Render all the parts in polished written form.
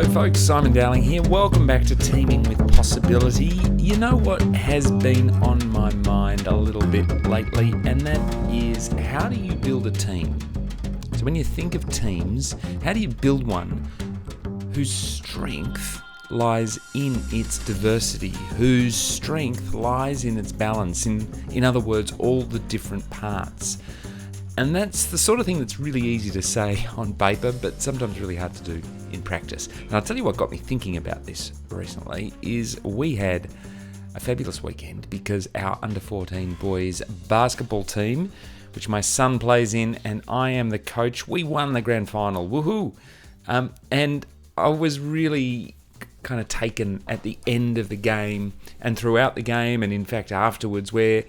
Hello folks, Simon Dowling here. Welcome back to Teaming with Possibility. You know what has been on my mind a little bit lately, and that is, how do you build a team? So when you think of teams, how do you build one whose strength lies in its diversity, whose strength lies in its balance, in other words, all the different parts? And that's the sort of thing that's really easy to say on paper, but sometimes really hard to do in practice. And I'll tell you what got me thinking about this recently is we had a fabulous weekend because our under-14 boys basketball team, which my son plays in and I am the coach, we won the grand final. Woohoo! And I was really kind of taken at the end of the game and throughout the game, and in fact afterwards, where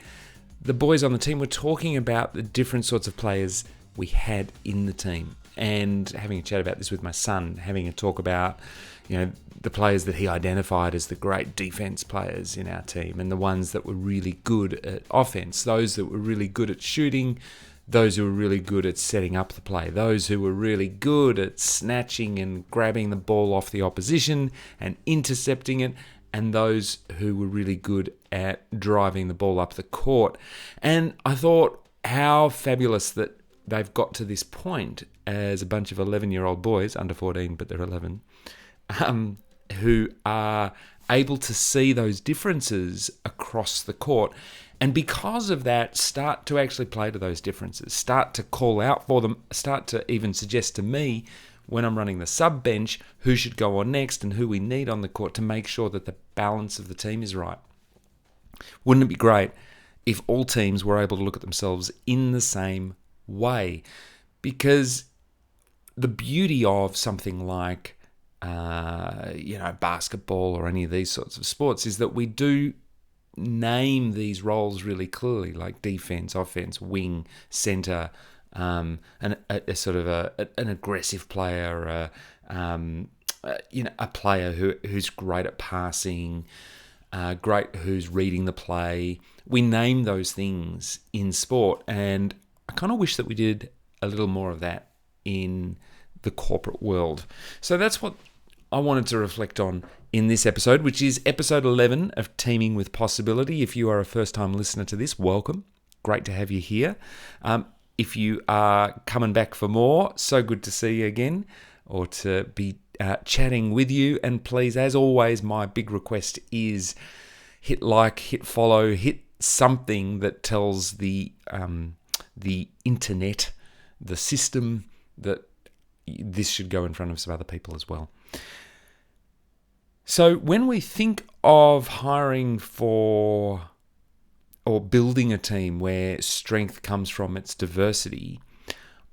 the boys on the team were talking about the different sorts of players we had in the team, and having a chat about this with my son, having a talk about, the players that he identified as the great defense players in our team, and the ones that were really good at offense, those that were really good at shooting, those who were really good at setting up the play, those who were really good at snatching and grabbing the ball off the opposition and intercepting it, and those who were really good at driving the ball up the court. And I thought how fabulous that they've got to this point as a bunch of 11-year-old boys, under 14, but they're 11, who are able to see those differences across the court. And because of that, start to actually play to those differences, start to call out for them, start to even suggest to me when I'm running the sub bench who should go on next and who we need on the court to make sure that the balance of the team is right. Wouldn't it be great if all teams were able to look at themselves in the same way? Because the beauty of something like basketball or any of these sorts of sports is that we do name these roles really clearly, like defense, offense, wing, center, and a sort of an aggressive player, a player who's great at passing, great who's reading the play. We name those things in sport, and I kind of wish that we did a little more of that in the corporate world. So that's what I wanted to reflect on in this episode, which is episode 11 of Teaming with Possibility. If you are a first-time listener to this, welcome. Great to have you here. If you are coming back for more, so good to see you again, or to be chatting with you. And please, as always, my big request is hit like, hit follow, hit something that tells the internet, the system, that this should go in front of some other people as well. So when we think of hiring for or building a team where strength comes from its diversity,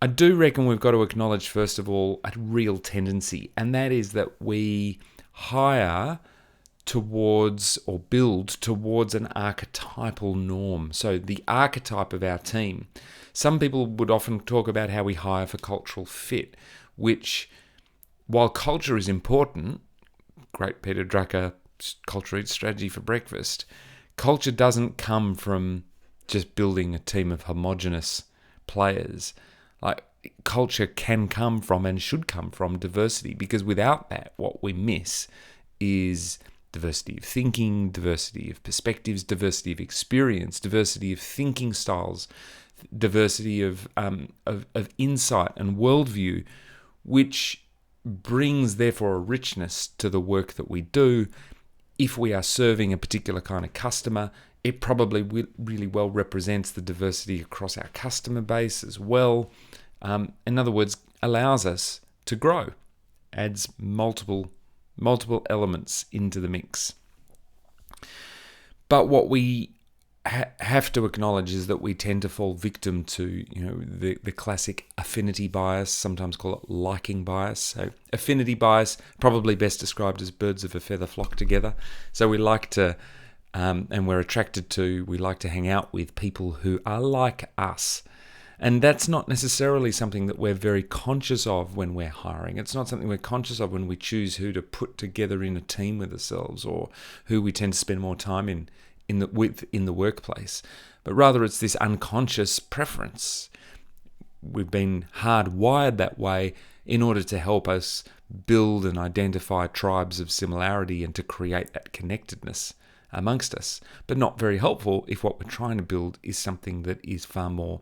I do reckon we've got to acknowledge, first of all, a real tendency, and that is that we hire towards or build towards an archetypal norm. So the archetype of our team. Some people would often talk about how we hire for cultural fit, which, while culture is important, great Peter Drucker, culture eats strategy for breakfast, culture doesn't come from just building a team of homogenous players. Like, culture can come from and should come from diversity, because without that, what we miss is diversity of thinking, diversity of perspectives, diversity of experience, diversity of thinking styles, diversity of insight and worldview, which brings, therefore, a richness to the work that we do. If we are serving a particular kind of customer, it probably really well represents the diversity across our customer base as well. In other words, allows us to grow, adds multiple elements into the mix. But what we have to acknowledge is that we tend to fall victim to the classic affinity bias, sometimes call it liking bias. So affinity bias, probably best described as birds of a feather flock together. So we like to, and we're attracted to, we like to hang out with people who are like us. And that's not necessarily something that we're very conscious of when we're hiring. It's not something we're conscious of when we choose who to put together in a team with ourselves, or who we tend to spend more time in the workplace. But rather, it's this unconscious preference. We've been hardwired that way in order to help us build and identify tribes of similarity and to create that connectedness amongst us, but not very helpful if what we're trying to build is something that is far more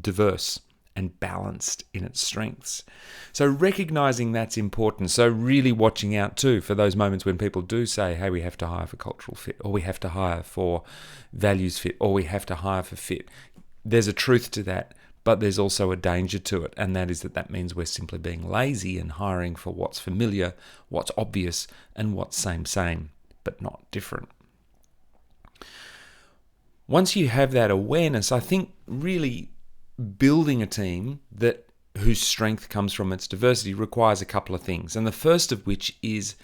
diverse and balanced in its strengths. So recognizing that's important. So really watching out too for those moments when people do say, hey, we have to hire for cultural fit, or we have to hire for values fit, or we have to hire for fit. There's a truth to that, but there's also a danger to it. And that is that means we're simply being lazy and hiring for what's familiar, what's obvious, and what's same, but not different. Once you have that awareness, I think really building a team whose strength comes from its diversity requires a couple of things. And the first of which is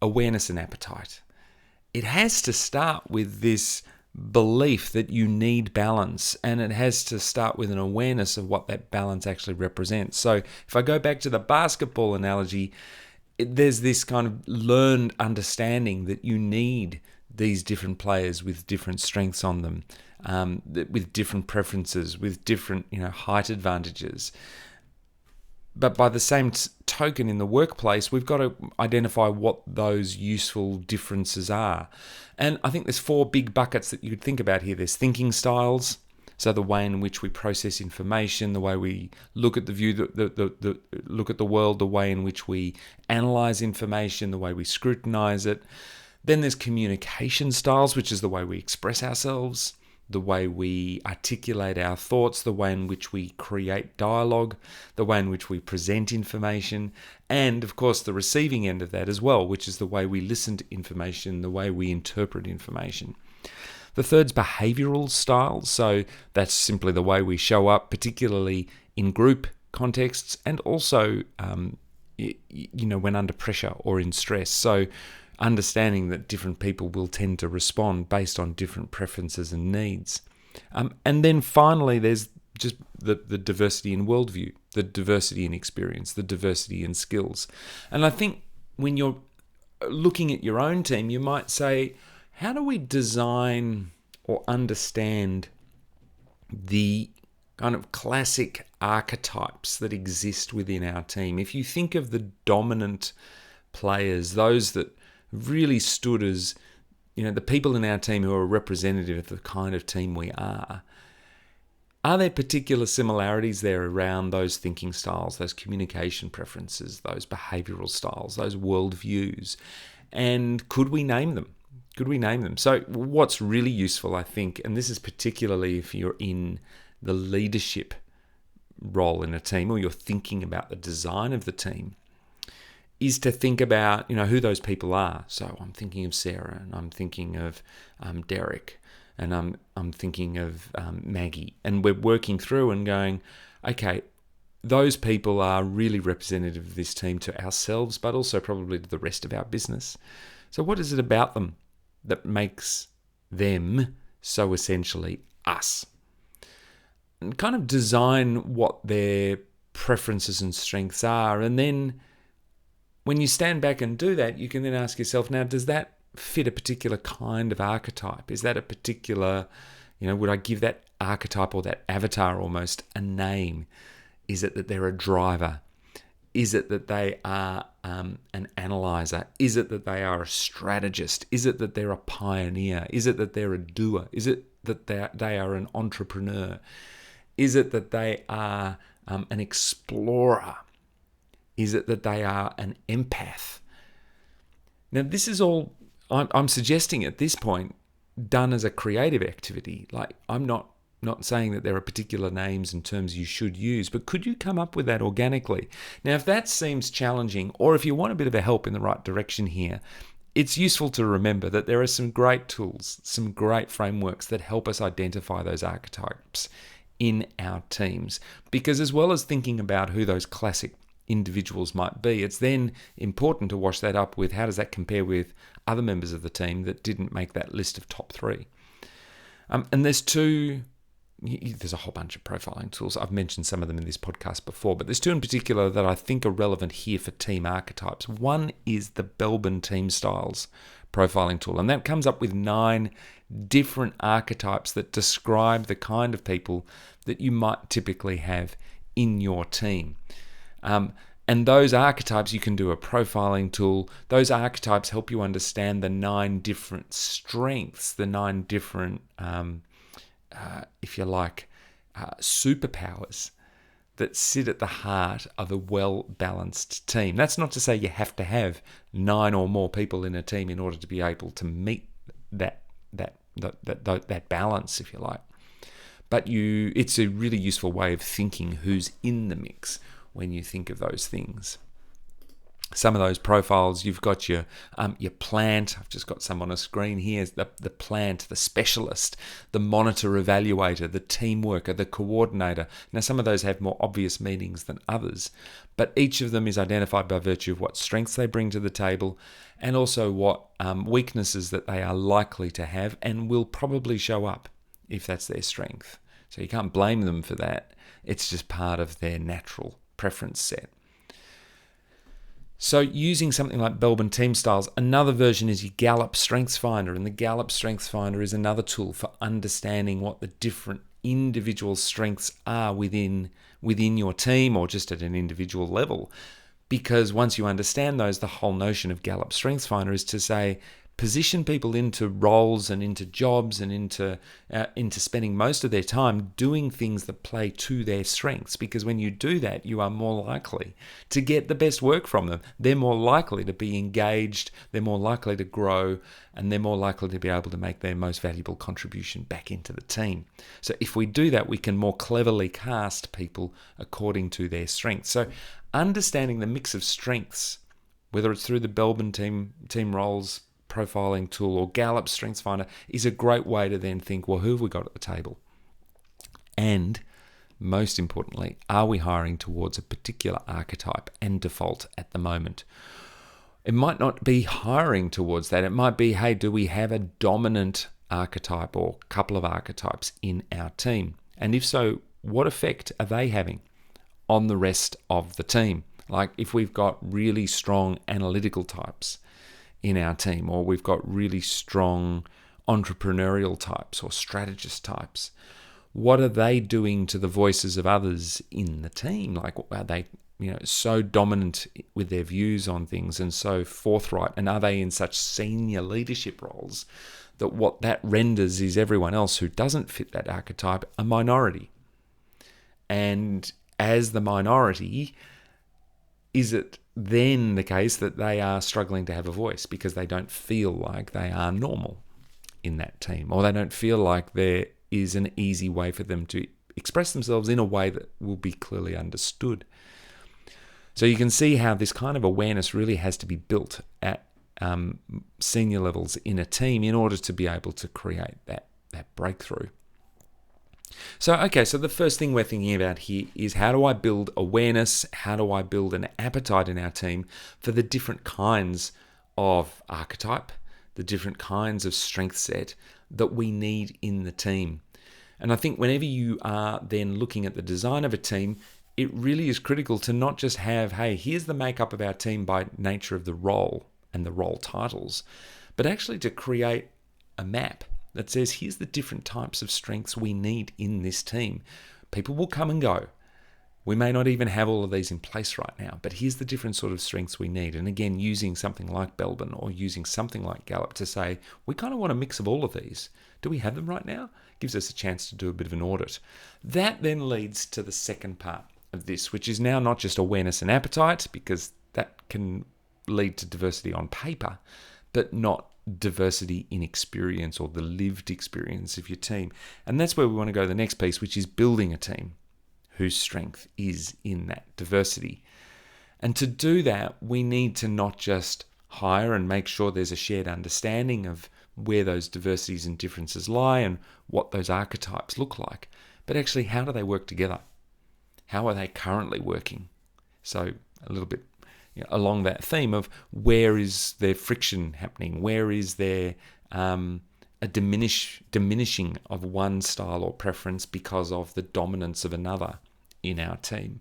awareness and appetite. It has to start with this belief that you need balance, and it has to start with an awareness of what that balance actually represents. So if I go back to the basketball analogy, there's this kind of learned understanding that you need these different players with different strengths on them, with different preferences, with different height advantages. But by the same token, in the workplace, we've got to identify what those useful differences are. And I think there's 4 big buckets that you could think about here. There's thinking styles, so the way in which we process information, the way we look at look at the world, the way in which we analyze information, the way we scrutinize it. Then there's communication styles, which is the way we express ourselves, the way we articulate our thoughts, the way in which we create dialogue, the way in which we present information, and of course the receiving end of that as well, which is the way we listen to information, the way we interpret information. The third's behavioral styles, so that's simply the way we show up, particularly in group contexts, and also when under pressure or in stress. So understanding that different people will tend to respond based on different preferences and needs. And then finally, there's just the diversity in worldview, the diversity in experience, the diversity in skills. And I think when you're looking at your own team, you might say, how do we design or understand the kind of classic archetypes that exist within our team? If you think of the dominant players, those that really stood as, the people in our team who are representative of the kind of team we are there particular similarities there around those thinking styles, those communication preferences, those behavioral styles, those worldviews? And could we name them? So what's really useful, I think, and this is particularly if you're in the leadership role in a team or you're thinking about the design of the team, is to think about, who those people are. So I'm thinking of Sarah, and I'm thinking of Derek, and I'm thinking of Maggie, and we're working through and going, okay, those people are really representative of this team to ourselves, but also probably to the rest of our business. So what is it about them that makes them so essentially us? And kind of design what their preferences and strengths are, and then when you stand back and do that, you can then ask yourself, now, does that fit a particular kind of archetype? Is that a particular, would I give that archetype or that avatar almost a name? Is it that they're a driver? Is it that they are an analyzer? Is it that they are a strategist? Is it that they're a pioneer? Is it that they're a doer? Is it that they are an entrepreneur? Is it that they are an explorer? Is it that they are an empath? Now, this is all, I'm suggesting at this point, done as a creative activity. Like, I'm not saying that there are particular names and terms you should use, but could you come up with that organically? Now, if that seems challenging, or if you want a bit of a help in the right direction here, it's useful to remember that there are some great tools, some great frameworks that help us identify those archetypes in our teams. Because as well as thinking about who those classic individuals might be, it's then important to wash that up with how does that compare with other members of the team that didn't make that list of top 3. And there's a whole bunch of profiling tools. I've mentioned some of them in this podcast before, but there's 2 in particular that I think are relevant here for team archetypes. One is the Belbin Team Styles profiling tool, and that comes up with 9 different archetypes that describe the kind of people that you might typically have in your team. And those archetypes, you can do a profiling tool. Those archetypes help you understand the 9 different strengths, the 9 different, if you like, superpowers that sit at the heart of a well-balanced team. That's not to say you have to have 9 or more people in a team in order to be able to meet that balance, if you like. But it's a really useful way of thinking who's in the mix when you think of those things. Some of those profiles, you've got your plant. I've just got some on a screen here. The plant, the specialist, the monitor evaluator, the team worker, the coordinator. Now, some of those have more obvious meanings than others, but each of them is identified by virtue of what strengths they bring to the table and also what weaknesses that they are likely to have and will probably show up if that's their strength. So you can't blame them for that. It's just part of their natural preference set. So using something like Belbin Team Styles, another version is your Gallup Strengths Finder. And the Gallup Strengths Finder is another tool for understanding what the different individual strengths are within your team or just at an individual level. Because once you understand those, the whole notion of Gallup Strengths Finder is to say, position people into roles and into jobs and into spending most of their time doing things that play to their strengths. Because when you do that, you are more likely to get the best work from them. They're more likely to be engaged, they're more likely to grow, and they're more likely to be able to make their most valuable contribution back into the team. So if we do that, we can more cleverly cast people according to their strengths. So understanding the mix of strengths, whether it's through the Belbin team roles profiling tool or Gallup Strengths Finder, is a great way to then think, well, who have we got at the table? And most importantly, are we hiring towards a particular archetype and default at the moment? It might not be hiring towards that. It might be, hey, do we have a dominant archetype or a couple of archetypes in our team? And if so, what effect are they having on the rest of the team? Like if we've got really strong analytical types in our team, or we've got really strong entrepreneurial types or strategist types, what are they doing to the voices of others in the team? Like, are they so dominant with their views on things and so forthright, and are they in such senior leadership roles that what that renders is everyone else who doesn't fit that archetype a minority? And as the minority, is it then the case that they are struggling to have a voice because they don't feel like they are normal in that team, or they don't feel like there is an easy way for them to express themselves in a way that will be clearly understood? So you can see how this kind of awareness really has to be built at senior levels in a team in order to be able to create that breakthrough. So the first thing we're thinking about here is, how do I build awareness? How do I build an appetite in our team for the different kinds of archetype, the different kinds of strength set that we need in the team? And I think whenever you are then looking at the design of a team, it really is critical to not just have, hey, here's the makeup of our team by nature of the role and the role titles, but actually to create a map that says, here's the different types of strengths we need in this team. People will come and go. We may not even have all of these in place right now, but here's the different sort of strengths we need. And again, using something like Belbin or using something like Gallup to say, we kind of want a mix of all of these. Do we have them right now? Gives us a chance to do a bit of an audit. That then leads to the second part of this, which is now not just awareness and appetite, because that can lead to diversity on paper, but not diversity in experience or the lived experience of your team. And that's where we want to go to the next piece, which is building a team whose strength is in that diversity. And to do that, we need to not just hire and make sure there's a shared understanding of where those diversities and differences lie and what those archetypes look like, but actually, how do they work together? How are they currently working? So a little bit along that theme of, where is there friction happening? Where is there a diminishing of one style or preference because of the dominance of another in our team?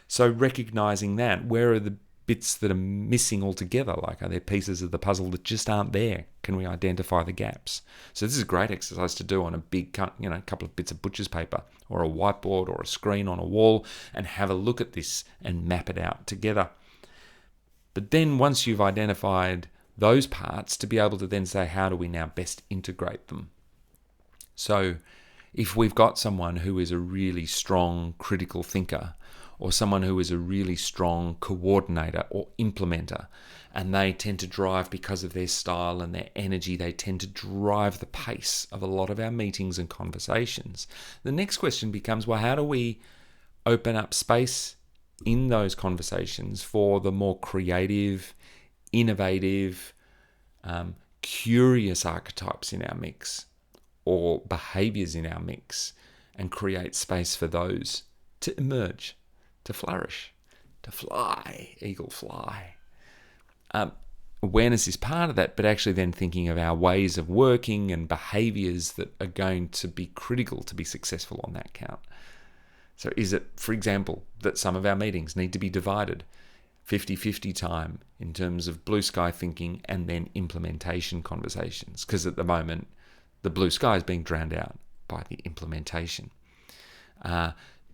So recognizing that, where are the bits that are missing altogether? Like, are there pieces of the puzzle that just aren't there? Can we identify the gaps? So this is a great exercise to do on a big, couple of bits of butcher's paper or a whiteboard or a screen on a wall, and have a look at this and map it out together. But then once you've identified those parts, to be able to then say, how do we now best integrate them? So if we've got someone who is a really strong critical thinker, or someone who is a really strong coordinator or implementer, and they tend to drive, because of their style and their energy, they tend to drive the pace of a lot of our meetings and conversations. The next question becomes, well, how do we open up space in those conversations for the more creative, innovative, curious archetypes in our mix, or behaviors in our mix, and create space for those to emerge, to flourish, to fly, eagle fly. Awareness is part of that, but actually then thinking of our ways of working and behaviors that are going to be critical to be successful on that count. So is it, for example, that some of our meetings need to be divided 50-50 time in terms of blue sky thinking and then implementation conversations? Because at the moment, the blue sky is being drowned out by the implementation.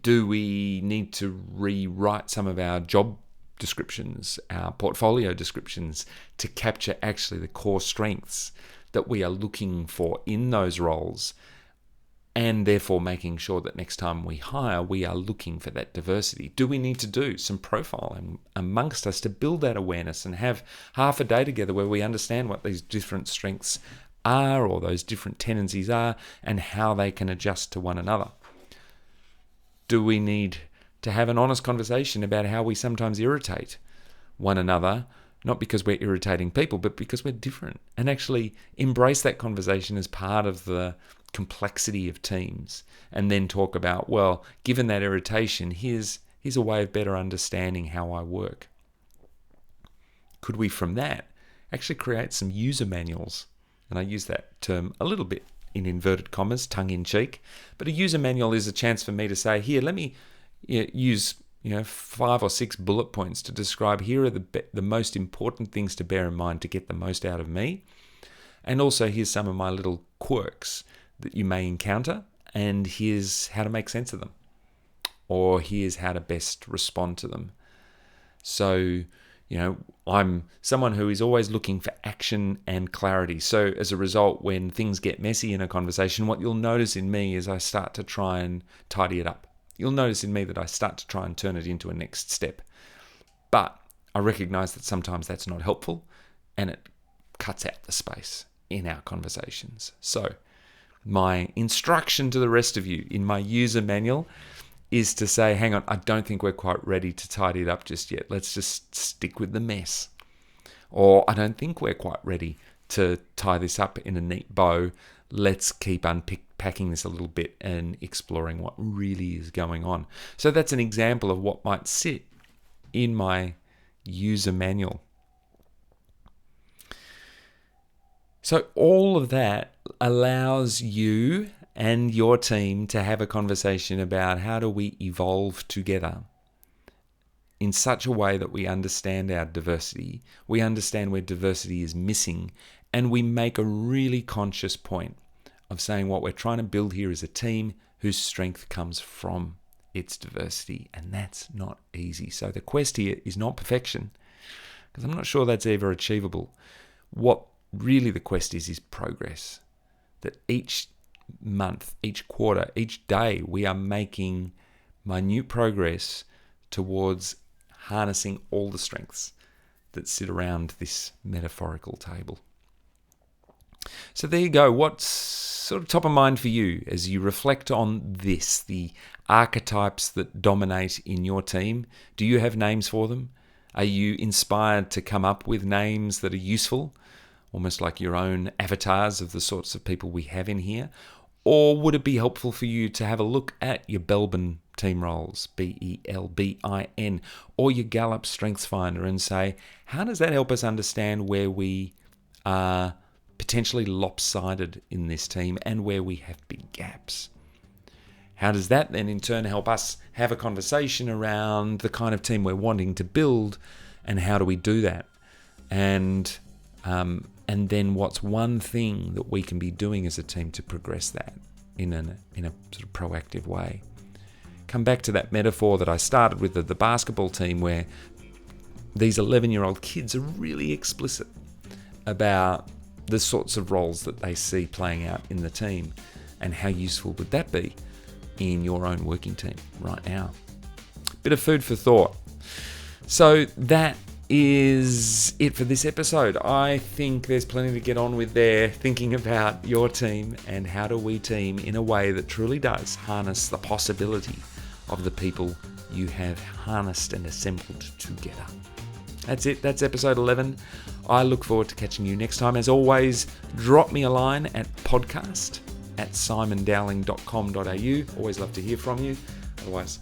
Do we need to rewrite some of our job descriptions, our portfolio descriptions, to capture actually the core strengths that we are looking for in those roles, and therefore making sure that next time we hire, we are looking for that diversity? Do we need to do some profiling amongst us to build that awareness and have half a day together where we understand what these different strengths are, or those different tendencies are, and how they can adjust to one another? Do we need to have an honest conversation about how we sometimes irritate one another, not because we're irritating people, but because we're different, and actually embrace that conversation as part of the complexity of teams, and then talk about, well, given that irritation, here's a way of better understanding how I work. Could we, from that, actually create some user manuals? And I use that term a little bit in inverted commas, tongue-in-cheek, but a user manual is a chance for me to say, here, let me use 5 or 6 bullet points to describe, here are the most important things to bear in mind to get the most out of me, and also here's some of my little quirks that you may encounter, and here's how to make sense of them, or here's how to best respond to them. So I'm someone who is always looking for action and clarity. So as a result, when things get messy in a conversation, what you'll notice in me is I start to try and tidy it up. You'll notice in me that I start to try and turn it into a next step. But I recognize that sometimes that's not helpful, and it cuts out the space in our conversations. So my instruction to the rest of you in my user manual is to say, hang on, I don't think we're quite ready to tidy it up just yet. Let's just stick with the mess. Or I don't think we're quite ready to tie this up in a neat bow. Let's keep unpacking this a little bit and exploring what really is going on. So that's an example of what might sit in my user manual. So all of that allows you and your team to have a conversation about how do we evolve together in such a way that we understand our diversity, we understand where diversity is missing, and we make a really conscious point of saying what we're trying to build here is a team whose strength comes from its diversity, and that's not easy. So the quest here is not perfection, because I'm not sure that's ever achievable. What really the quest is progress, that each month, each quarter, each day, we are making minute progress towards harnessing all the strengths that sit around this metaphorical table. So there you go. What's sort of top of mind for you as you reflect on this, the archetypes that dominate in your team? Do you have names for them? Are you inspired to come up with names that are useful, almost like your own avatars of the sorts of people we have in here? Or would it be helpful for you to have a look at your Belbin team roles, Belbin, or your Gallup Strengths Finder, and say, how does that help us understand where we are potentially lopsided in this team and where we have big gaps? How does that then in turn help us have a conversation around the kind of team we're wanting to build And how do we do that? And then what's one thing that we can be doing as a team to progress that in a sort of proactive way? Come back to that metaphor that I started with the basketball team, where these 11-year-old kids are really explicit about the sorts of roles that they see playing out in the team, and how useful would that be in your own working team right now? Bit of food for thought. So that is it for this episode. I think there's plenty to get on with there, thinking about your team and how do we team in a way that truly does harness the possibility of the people you have harnessed and assembled together. That's it. That's episode 11. I look forward to catching you next time. As always, drop me a line at podcast@simondowling.com.au. Always love to hear from you. Otherwise,